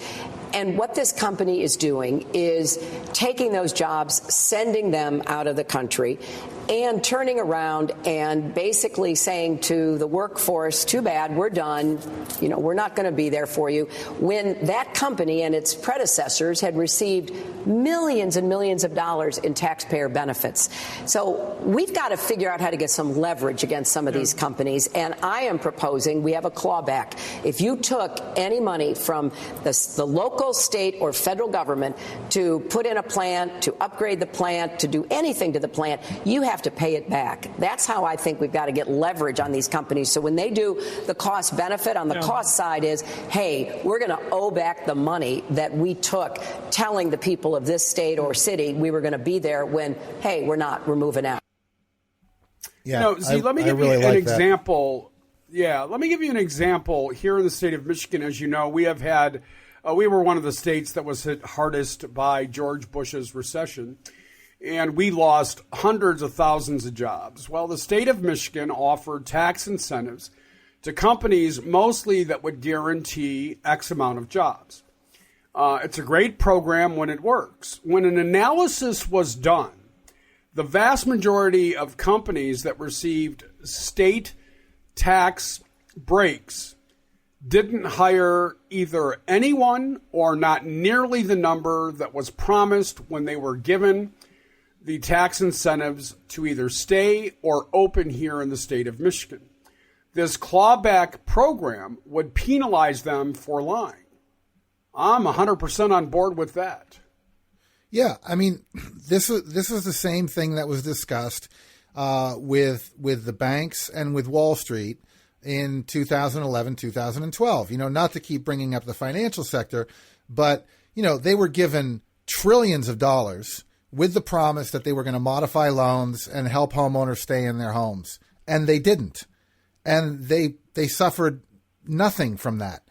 And what this company is doing is taking those jobs, sending them out of the country, and turning around and basically saying to the workforce, too bad, we're done. You know, we're not going to be there for you. When that company and its predecessors had received millions and millions of dollars in taxpayer benefits. So we've got to figure out how to get some leverage against some of these companies. And I am proposing we have a clawback. If you took any money from the local, state, or federal government to put in a plant, to upgrade the plant, to do anything to the plant, you have to pay it back. That's how I think we've got to get leverage on these companies. So when they do the cost benefit on the cost side is, hey, we're going to owe back the money that we took telling the people of this state or city we were going to be there when, hey, we're not, we're moving out. Yeah, no, see, let me give you an example. Yeah, let me give you an example. Here in the state of Michigan, as you know, we have had, we were one of the states that was hit hardest by George Bush's recession. And we lost hundreds of thousands of jobs. Well, the state of Michigan offered tax incentives to companies mostly that would guarantee X amount of jobs. It's a great program when it works. When an analysis was done, the vast majority of companies that received state tax breaks didn't hire either anyone or not nearly the number that was promised when they were given the tax incentives to either stay or open here in the state of Michigan. This clawback program would penalize them for lying. I'm 100% on board with that. Yeah, I mean, this was the same thing that was discussed with the banks and with Wall Street in 2011, 2012. You know, not to keep bringing up the financial sector, but, you know, they were given trillions of dollars with the promise that they were going to modify loans and help homeowners stay in their homes. And they didn't. And they suffered nothing from that.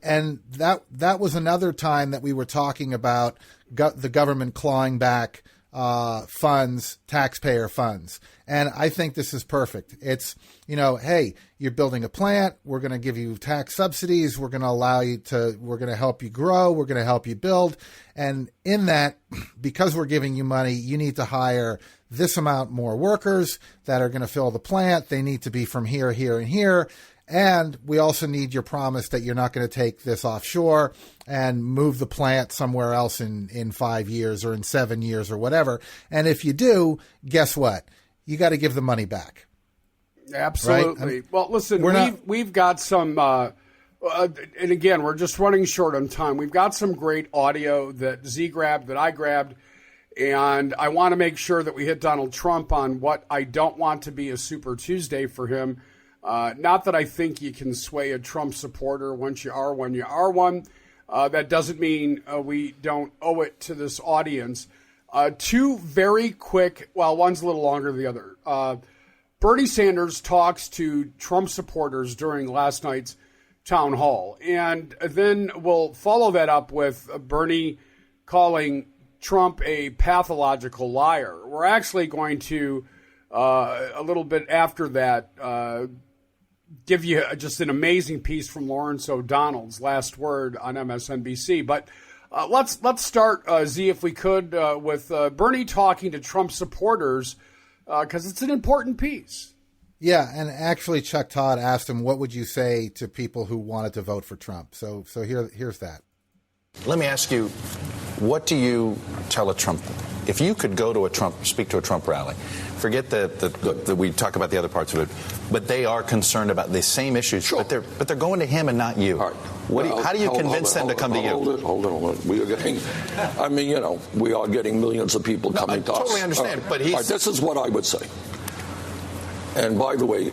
And that was another time that we were talking about the government clawing back funds, taxpayer funds. And I think this is perfect. It's, hey, you're building a plant. We're going to give you tax subsidies. We're going to help you grow. We're going to help you build. And in that, because we're giving you money, you need to hire this amount more workers that are going to fill the plant. They need to be from here, here, and here. And we also need your promise that you're not going to take this offshore and move the plant somewhere else in 5 years or in 7 years or whatever. And if you do, guess what? You got to give the money back. Absolutely. Right? Well, listen, we've got some, and again, we're just running short on time. We've got some great audio that Z grabbed, that I grabbed, and I want to make sure that we hit Donald Trump on what I don't want to be a Super Tuesday for him. Not that I think you can sway a Trump supporter once you are one, you are one. That doesn't mean we don't owe it to this audience. Two very quick, well, one's a little longer than the other. Bernie Sanders talks to Trump supporters during last night's town hall. And then we'll follow that up with Bernie calling Trump a pathological liar. We're actually going to, a little bit after that, give you just an amazing piece from Lawrence O'Donnell's Last Word on MSNBC. But let's start, Z, if we could, with Bernie talking to Trump supporters, because it's an important piece. Yeah, and actually Chuck Todd asked him, what would you say to people who wanted to vote for Trump? So here's that. Let me ask you, what do you tell a Trump? If you could go to speak to a Trump rally, forget that we talk about the other parts of it, but they are concerned about the same issues, sure. but they're going to him and not you. Right. How do you convince them to come to you? Hold on. We are getting, we are getting millions of people coming to us. I totally understand, but this is what I would say. And by the way,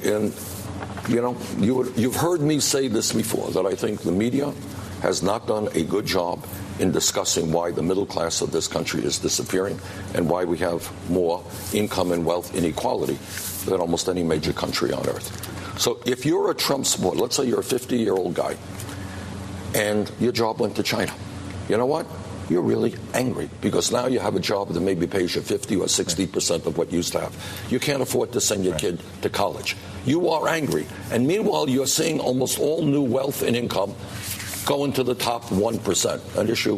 you've heard me say this before, that I think the media has not done a good job in discussing why the middle class of this country is disappearing and why we have more income and wealth inequality than almost any major country on earth. So if you're a Trump supporter, let's say you're a 50-year-old guy, and your job went to China, you know what? You're really angry because now you have a job that maybe pays you 50 or 60% of what you used to have. You can't afford to send your kid to college. You are angry. And meanwhile, you're seeing almost all new wealth and income going to the top 1%, an issue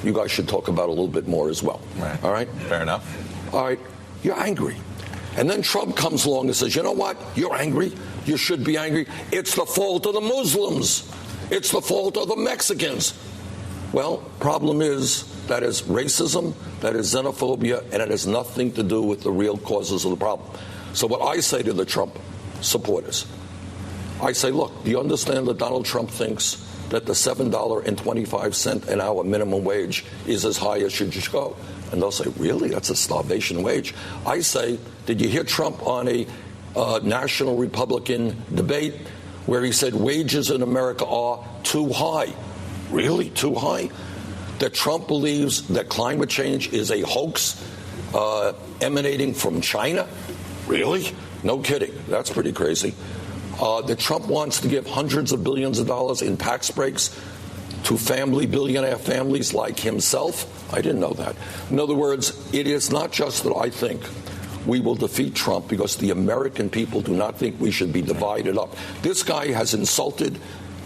you guys should talk about a little bit more as well. Right. All right? Fair enough. All right. You're angry. And then Trump comes along and says, you know what? You're angry. You should be angry. It's the fault of the Muslims. It's the fault of the Mexicans. Well, problem is that is racism, that is xenophobia, and it has nothing to do with the real causes of the problem. So what I say to the Trump supporters, I say, look, do you understand that Donald Trump thinks that the $7.25 an hour minimum wage is as high as should just go? And they'll say, really? That's a starvation wage. I say, did you hear Trump on a national Republican debate where he said wages in America are too high? Really? Too high? That Trump believes that climate change is a hoax emanating from China? Really? No kidding. That's pretty crazy. That Trump wants to give hundreds of billions of dollars in tax breaks to billionaire families like himself? I didn't know that. In other words, it is not just that I think we will defeat Trump because the American people do not think we should be divided up. This guy has insulted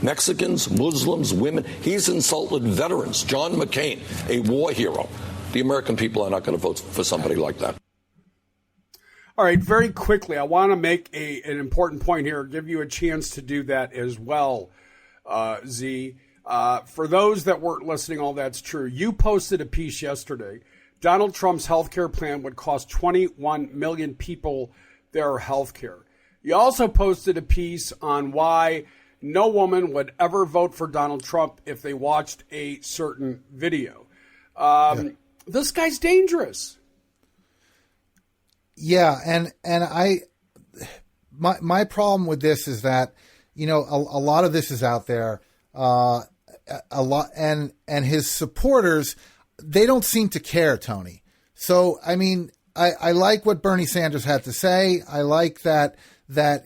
Mexicans, Muslims, women. He's insulted veterans. John McCain, a war hero. The American people are not going to vote for somebody like that. All right, very quickly, I want to make an important point here, give you a chance to do that as well, Z. For those that weren't listening, all that's true. You posted a piece yesterday. Donald Trump's health care plan would cost 21 million people their health care. You also posted a piece on why no woman would ever vote for Donald Trump if they watched a certain video. This guy's dangerous. Yeah, and my problem with this is that, a lot of this is out there, a lot, and his supporters, they don't seem to care, Tony. So, I mean, I like what Bernie Sanders had to say. I like that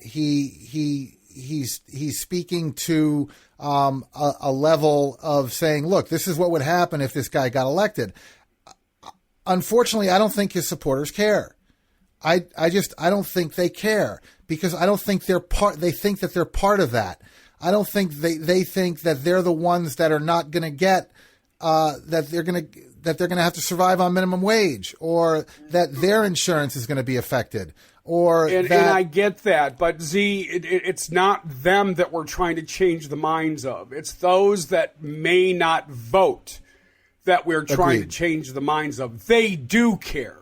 he's speaking to a level of saying, look, this is what would happen if this guy got elected. unfortunately, I don't think his supporters care. I don't think they care, because I don't think they think that they're part of that. I don't think they think that they're the ones that are not going to get, that they're going to have to survive on minimum wage, or that their insurance is going to be affected. And I get that, but it's not them that we're trying to change the minds of. It's those that may not vote that we're trying to change the minds of. They do care.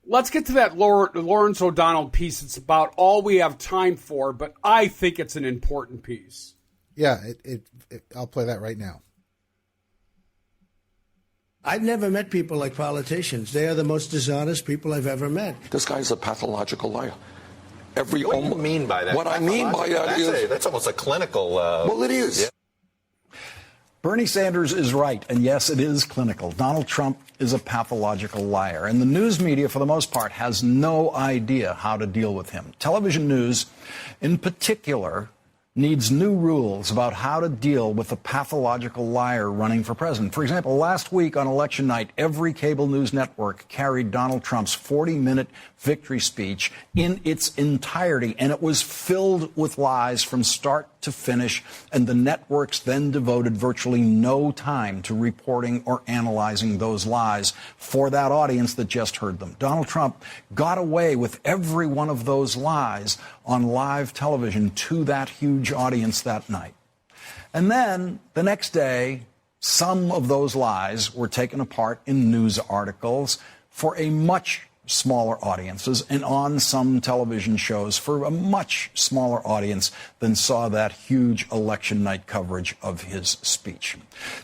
Let's get to that Lawrence O'Donnell piece. It's about all we have time for, but I think it's an important piece. Yeah, I'll play that right now. I've never met people like politicians. They are the most dishonest people I've ever met. This guy's a pathological liar. What do you mean by that? What I mean by that is... That's almost a clinical... well, it is. Yeah. Bernie Sanders is right, and yes, it is clinical. Donald Trump is a pathological liar, and the news media, for the most part, has no idea how to deal with him. Television news, in particular, needs new rules about how to deal with a pathological liar running for president. For example, last week on election night, every cable news network carried Donald Trump's 40-minute victory speech in its entirety, and it was filled with lies from start to finish, and the networks then devoted virtually no time to reporting or analyzing those lies for that audience that just heard them. Donald Trump got away with every one of those lies on live television to that huge audience that night. And then the next day, some of those lies were taken apart in news articles for a much smaller audiences and on some television shows for a much smaller audience than saw that huge election night coverage of his speech.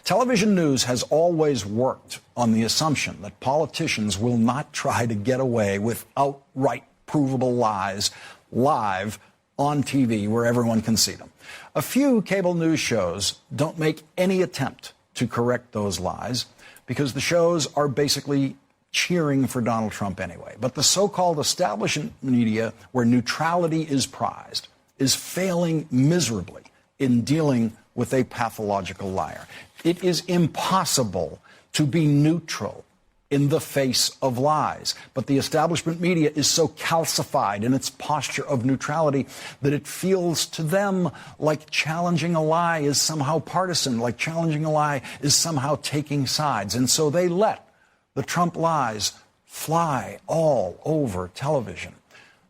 Television news has always worked on the assumption that politicians will not try to get away with outright provable lies live on TV where everyone can see them. A few cable news shows don't make any attempt to correct those lies because the shows are basically cheering for Donald Trump anyway. But the so-called establishment media, where neutrality is prized, is failing miserably in dealing with a pathological liar. It is impossible to be neutral in the face of lies. But the establishment media is so calcified in its posture of neutrality that it feels to them like challenging a lie is somehow partisan, like challenging a lie is somehow taking sides. And so they let the Trump lies fly all over television.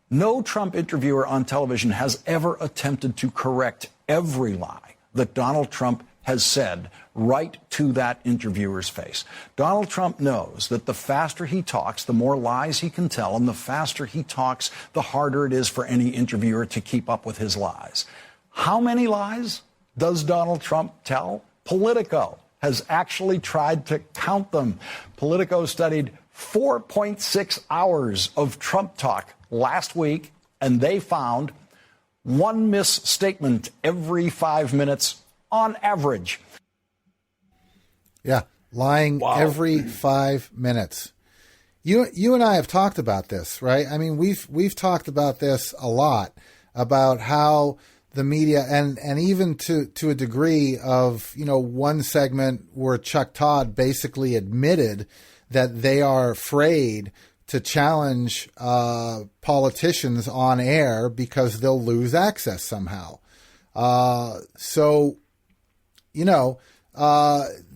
No Trump interviewer on television has ever attempted to correct every lie that Donald Trump has said right to that interviewer's face. Donald Trump knows that the faster he talks, the more lies he can tell, and the faster he talks, the harder it is for any interviewer to keep up with his lies. How many lies does Donald Trump tell? Politico has actually tried to count them. Politico studied 4.6 hours of Trump talk last week, and they found one misstatement every 5 minutes on average. Yeah, lying every 5 minutes. You and I have talked about this, right? I mean, we've talked about this a lot, about how the media, and even to a degree of, one segment where Chuck Todd basically admitted that they are afraid to challenge politicians on air because they'll lose access somehow.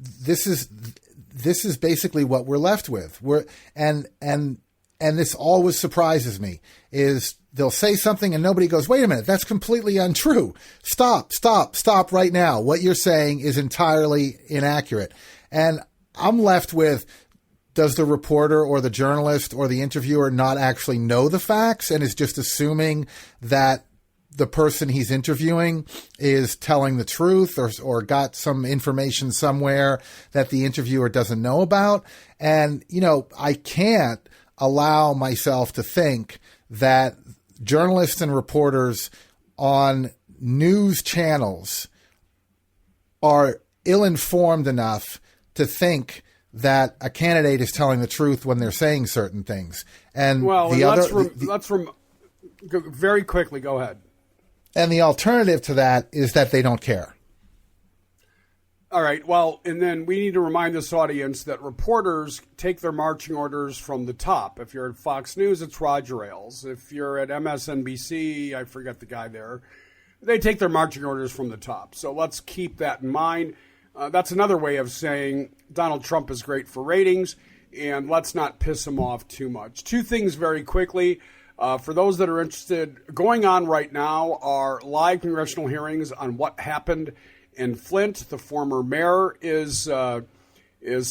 This is basically what we're left with. And this always surprises me is they'll say something and nobody goes, wait a minute, that's completely untrue. Stop right now. What you're saying is entirely inaccurate. And I'm left with, does the reporter or the journalist or the interviewer not actually know the facts and is just assuming that the person he's interviewing is telling the truth or got some information somewhere that the interviewer doesn't know about? And, I can't allow myself to think that journalists and reporters on news channels are ill-informed enough to think that a candidate is telling the truth when they're saying certain things. And very quickly, go ahead. And the alternative to that is that they don't care. All right. Well, and then we need to remind this audience that reporters take their marching orders from the top. If you're at Fox News, it's Roger Ailes. If you're at MSNBC, I forget the guy there, they take their marching orders from the top. So let's keep that in mind. That's another way of saying Donald Trump is great for ratings, and let's not piss him off too much. Two things very quickly. For those that are interested, going on right now are live congressional hearings on what happened in Flint. The former mayor is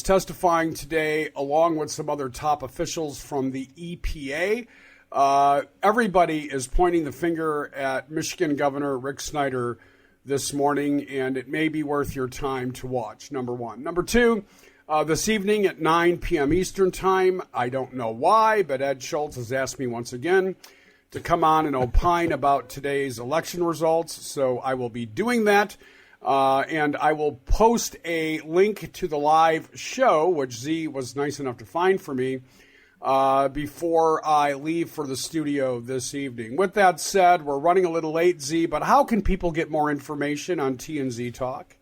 testifying today, along with some other top officials from the EPA. Everybody is pointing the finger at Michigan Governor Rick Snyder this morning, and it may be worth your time to watch, number one. Number two, this evening at 9 p.m. Eastern Time, I don't know why, but Ed Schultz has asked me once again to come on and opine about today's election results, so I will be doing that. And I will post a link to the live show, which Z was nice enough to find for me, before I leave for the studio this evening. With that said, we're running a little late, Z, but how can people get more information on TNZ Talk?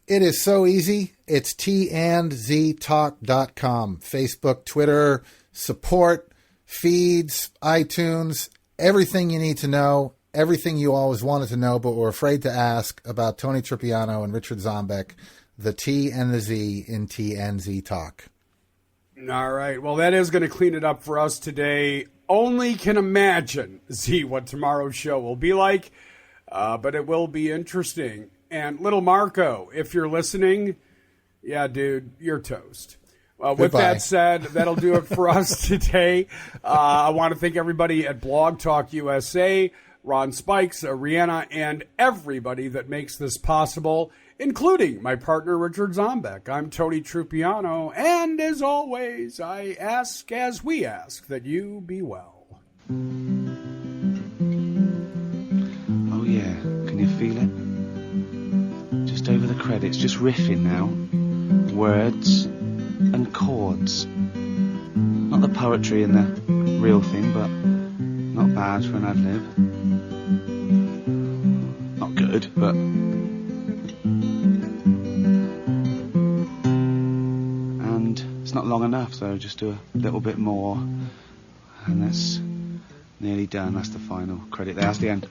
It is so easy. It's tnztalk.com. Facebook, Twitter, support, feeds, iTunes, everything you need to know. Everything you always wanted to know, but were afraid to ask about Tony Trippiano and Richard Zombeck, the T and the Z in TNZ Talk. All right. Well, that is going to clean it up for us today. Only can imagine, Z, what tomorrow's show will be like, but it will be interesting. And little Marco, if you're listening, yeah, dude, you're toast. With that said, that'll do it for us today. I want to thank everybody at Blog Talk USA, Ron Spikes, Rihanna, and everybody that makes this possible, including my partner, Richard Zombeck. I'm Tony Truppiano, and as always, I ask as we ask that you be well. Oh yeah, can you feel it? Just over the credits, just riffing now. Words and chords. Not the poetry and the real thing, but not bad for an ad-lib. Not good, but... And it's not long enough, so just do a little bit more. And that's nearly done. That's the final credit there. That's the end.